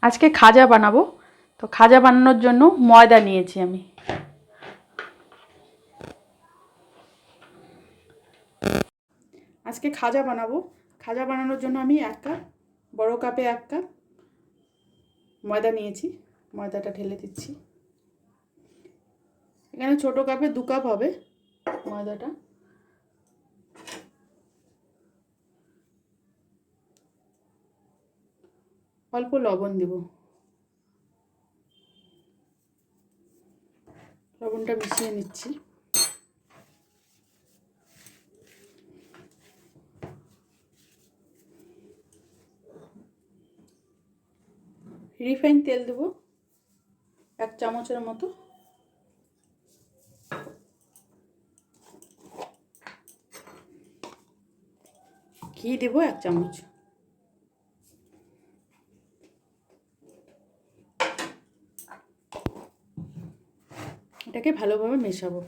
আজকে খাজা বানাবো। তো খাজা বানানোর জন্য ময়দা নিয়েছি আমি। আজকে খাজা বানাবো। খাজা বানানোর জন্য আমি 1 কাপ, বড় কাপে 1 কাপ ময়দা নিয়েছি। ময়দাটা ঢেলে দিচ্ছি। এখানে ছোট কাপে 2 কাপ হবে ময়দাটা। অল্প লবণ দেব। লবণটা মিশিয়ে নিচ্ছি। রিফাইন তেল দেব 1 চামচের মতো। ঘি দেব 1 চামচ। এটাকে ভালোভাবে মেশাবো।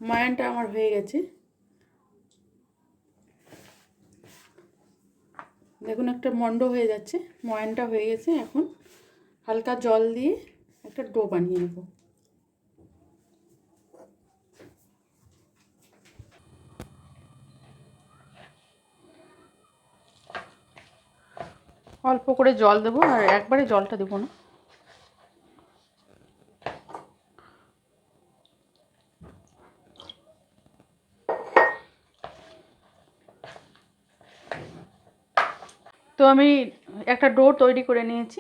ময়ানটা আমার হয়ে গেছে। দেখুন একটা মন্ড হয়ে যাচ্ছে, ময়ানটা হয়ে গেছে। এখন হালকা জল দিয়ে একটা ডো বানিয়ে নেব। অল্প করে জল দেবো, আর একবারে জলটা দেবো না। তো আমি একটা ডো তৈরি করে নিয়েছি,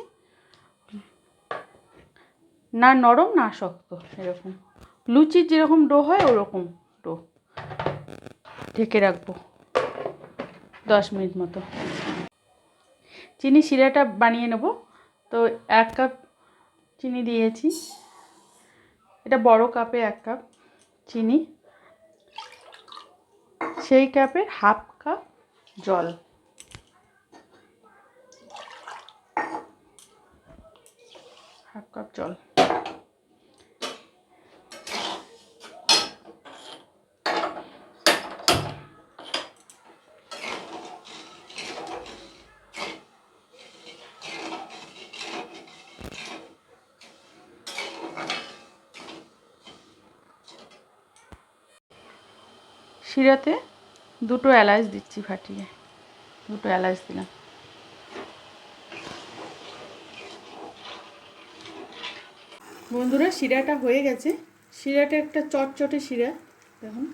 না নরম না শক্ত, এরকম লুচির যেরকম ডো হয় ওরকম ডো। ঢেকে রাখবো 10 মিনিট মতো। চিনি শিরাটা বানিয়ে নেব। তো 1 কাপ চিনি দিয়েছি। এটা বড় কাপে 1 কাপ চিনি, সেই কাপের হাফ কাপ জল। হাফ কাপ জল। শিরাতে 2টো এলাচ দিচ্ছি ফাটিয়ে। 2টো এলাচ দিলাম। বন্ধুরা, শিরাটা হয়ে গেছে। শিরাটা একটা চটচটে শিরা, দেখুন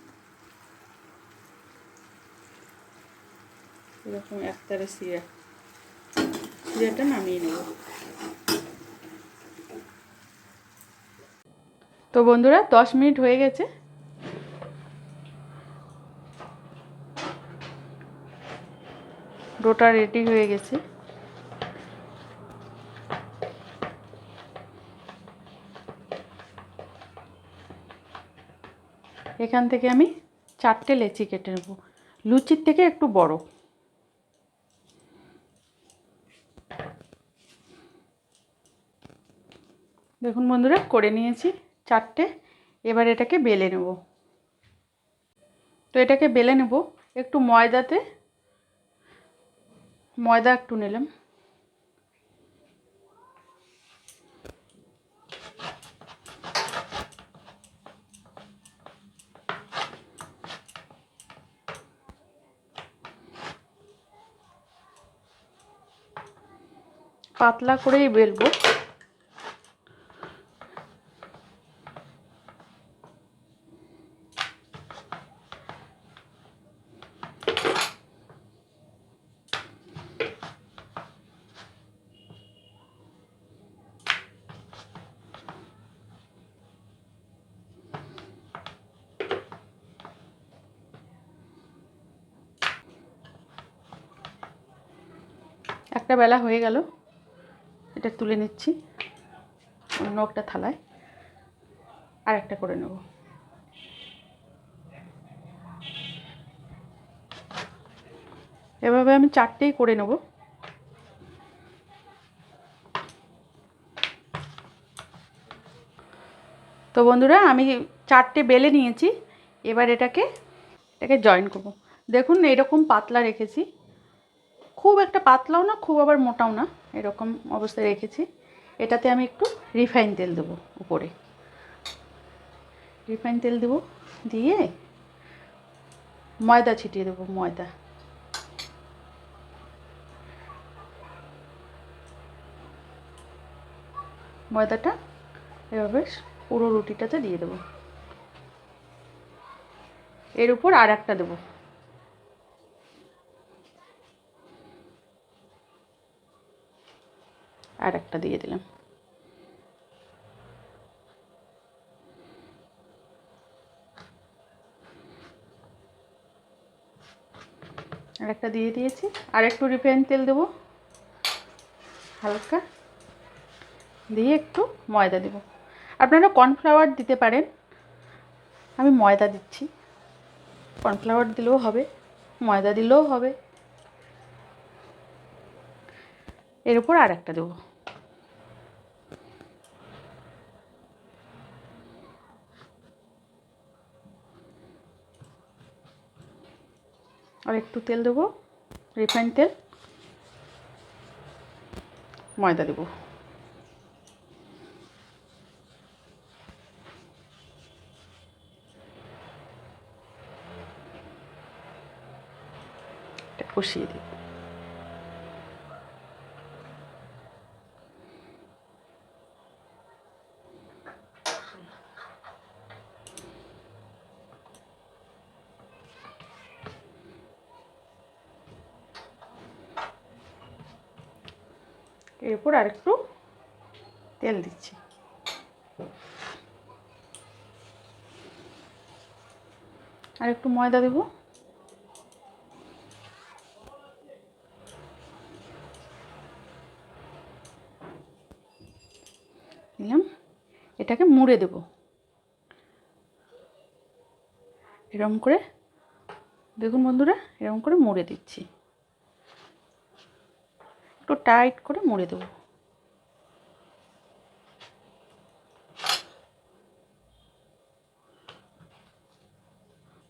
এরকম একতারে শিরা। শিরাটা নামিয়ে নেব। তো বন্ধুরা 10 মিনিট হয়ে গেছে। ডোটা রেডি হয়ে গেছে। এখান থেকে আমি 4টে লেচি কেটে নেব, লুচির থেকে একটু বড়। দেখুন বন্ধুরা, করে নিয়েছি 4টে। এবার এটাকে বেলে নেব। তো এটাকে বেলে নেব একটু ময়দা একটু নিলাম। পাতলা করেই বেলবো। একটা বেলা হয়ে গেল, এটা তুলে নিচ্ছি অন্য একটা থালায়। আর একটা করে নেব। এভাবে আমি 4টেই করে নেব। তো বন্ধুরা আমি 4টে বেলে নিয়েছি। এবার এটাকে জয়েন করব। দেখুন এরকম পাতলা রেখেছি, খুব একটা পাতলাও না খুব আবার মোটাও না, এরকম অবস্থায় রেখেছি। এটাতে আমি একটু রিফাইন তেল দেবো উপরে, রিফাইন তেল দেবো, দিয়ে ময়দা ছিটিয়ে দেবো। ময়দাটা এভাবে পুরো রুটিটাতে দিয়ে দেবো। এর উপর আর একটা দেবো, আর একটা দিয়ে দিলাম। আর একটা দিয়ে দিয়েছি। আর একটু রিফাইন তেল দেবো হালকা, দিয়ে একটু ময়দা দেবো। আপনারা কর্নফ্লাওয়ার দিতে পারেন, আমি ময়দা দিচ্ছি। কর্নফ্লাওয়ার দিলেও হবে, ময়দা দিলেও হবে। এর উপর আর একটা দেবো। আর একটু তেল দেবো, রিফাইন তেল, ময়দা দেবো। এটা কষিয়ে দিই। এর উপর আর একটু তেল দিচ্ছি। আর একটু ময়দা দেবো। দিলাম, এটাকে মুড়ে দেবো এরকম করে। দেখুন বন্ধুরা, এরকম করে মুড়ে দিচ্ছি, একটু টাইট করে মুড়ে দেবো।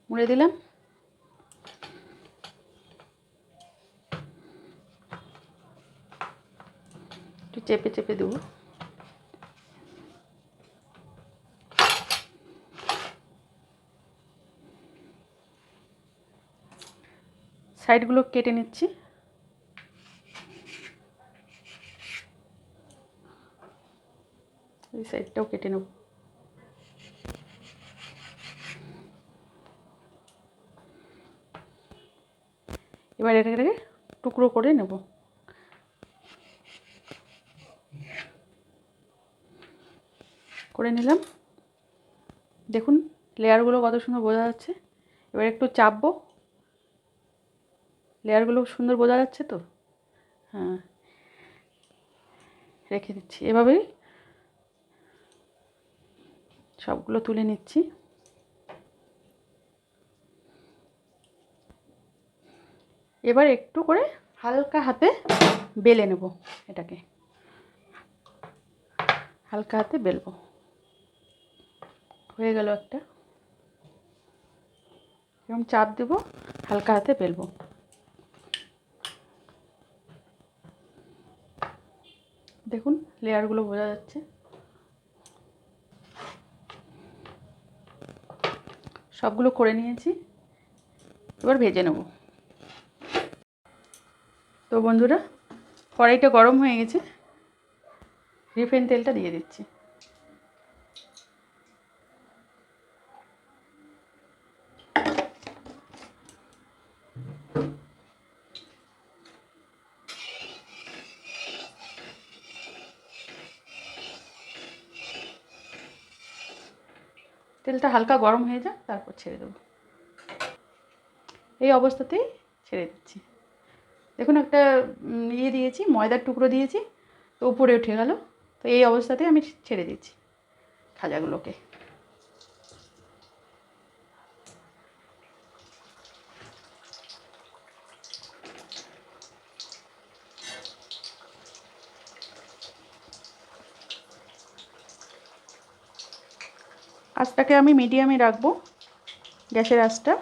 মুড়ে দিলাম। একটু চেপে চেপে দেবো। সাইডগুলো কেটে নিচ্ছি। এই সাইডটাও কেটে নেব। এবার এটাকে টুকরো করে নেব। করে নিলাম। দেখুন লেয়ারগুলো কত সুন্দর বোঝা যাচ্ছে। এবার একটু চাপবো, লেয়ারগুলো সুন্দর বোঝা যাচ্ছে তো। হ্যাঁ, রেখে দিচ্ছি। এভাবেই সবগুলো তুলে নিচ্ছি। এবার একটু করে হালকা হাতে বেলে নেব, এটাকে হালকা হাতে বেলবো। হয়ে গেল একটা। এরকম চাপ দেবো, হালকা হাতে বেলবো। দেখুন লেয়ারগুলো বোঝা যাচ্ছে। সবগুলো করে নিয়েছি, এবার ভেজে নেব। তো বন্ধুরা কড়াইটা গরম হয়ে গেছে, রিফাইন তেলটা দিয়ে দিচ্ছি। তেলটা হালকা গরম হয়ে যাক, তারপর ছেড়ে দেবো। এই অবস্থাতেই ছেড়ে দিচ্ছি। দেখুন একটা দিয়েছি, ময়দার টুকরো দিয়েছি, তো উপরে উঠে গেল। তো এই অবস্থাতেই আমি ছেড়ে দিচ্ছি খাজাগুলোকে। আঁচটাকে আমি মিডিয়ামে রাখবো, গ্যাসের আঁচটা।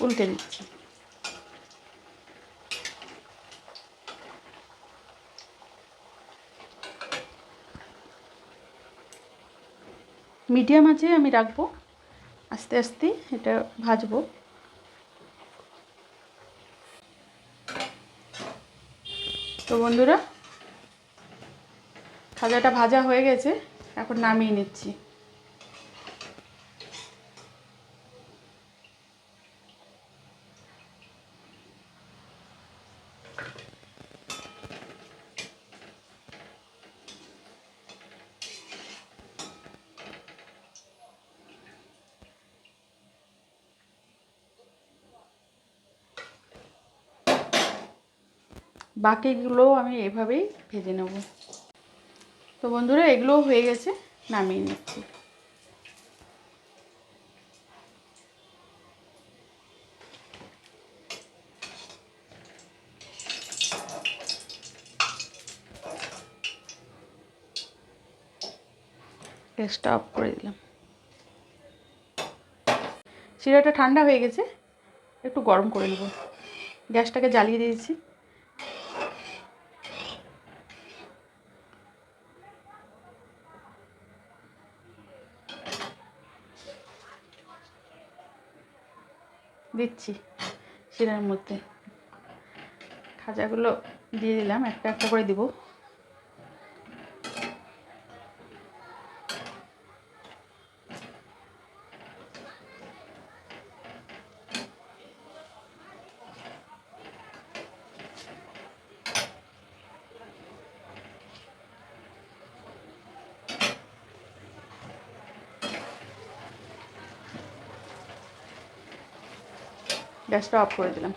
উল্টে দিচ্ছি। মিডিয়াম আঁচে আমি রাখবো, আস্তে আস্তে এটা ভাজবো। তো বন্ধুরা, খাজাটা ভাজা হয়ে গেছে, এখন নামিয়ে নিচ্ছি। বাকিগুলোও আমি এভাবেই ভেজে নেব। তো বন্ধুরা, এগুলোও হয়ে গেছে, নামিয়ে নিচ্ছি। গ্যাসটা অফ করে দিলাম। শিরাটা ঠান্ডা হয়ে গেছে, একটু গরম করে নেব। গ্যাসটাকে জ্বালিয়ে দিয়েছি। দিচ্ছি শিরার মধ্যে খাজাগুলো দিয়ে দিলাম, একটা একটা করে দিব। গ্যাসটা অফ করে দিলাম।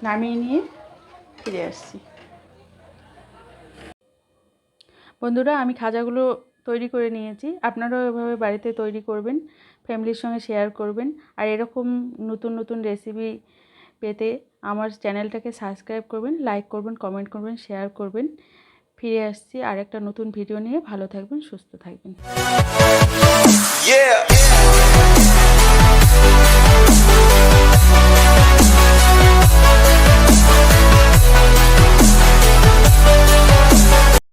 নামিয়ে নিয়ে ফিরে আসছি। বন্ধুরা, আমি খাজাগুলো তৈরি করে নিয়েছি। আপনারাও এভাবে বাড়িতে তৈরি করবেন, ফ্যামিলির সঙ্গে শেয়ার করবেন। আর এরকম নতুন নতুন রেসিপি পেতে আমার চ্যানেলটাকে সাবস্ক্রাইব করবেন, লাইক করবেন, কমেন্ট করবেন, শেয়ার করবেন। ফিরে আসছি আর একটা নতুন ভিডিও নিয়ে। ভালো থাকবেন, সুস্থ থাকবেন।